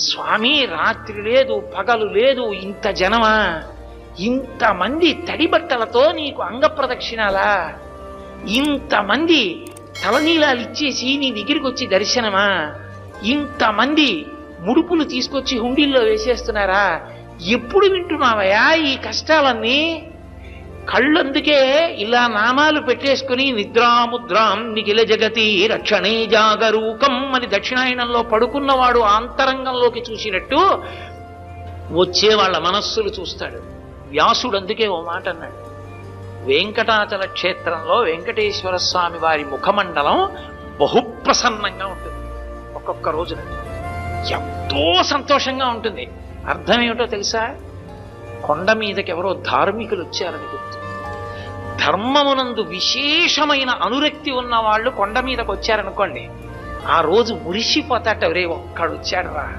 స్వామి రాత్రి లేదు పగలు లేదు, ఇంత జనమా, ఇంతమంది తడి బట్టలతో నీకు అంగప్రదక్షిణాలా, ఇంతమంది తలనీలాలు ఇచ్చేసి నీ దగ్గరికి వచ్చి దర్శనమా, ఇంతమంది ముడుపులు తీసుకొచ్చి హుండీల్లో వేసేస్తున్నారా, ఎప్పుడు వింటున్నావయా ఈ కష్టాలన్నీ? కళ్ళందుకే ఇలా నామాలు పెట్టేసుకుని నిద్రాముద్రాం నిఖిల జగతి రక్షణే జాగరూకం అని దక్షిణాయనంలో పడుకున్నవాడు ఆంతరంగంలోకి చూసినట్టు వచ్చే వాళ్ళ మనస్సులు చూస్తాడు. వ్యాసుడు అందుకే ఓ మాట అన్నాడు, వెంకటాచల క్షేత్రంలో వెంకటేశ్వర స్వామి వారి ముఖమండలం బహుప్రసన్నంగా ఉంటుంది. ఒక్కొక్క రోజున ఎంతో సంతోషంగా ఉంటుంది. అర్థం ఏమిటో తెలుసా? కొండ మీదకి ఎవరో ధార్మికులు వచ్చారని గుర్తు. ధర్మమునందు విశేషమైన అనురక్తి ఉన్న వాళ్ళు కొండ మీదకి వచ్చారనుకోండి, ఆ రోజు మురిసిపోతాట, ఒరే ఒక్కడు వచ్చాడు రా,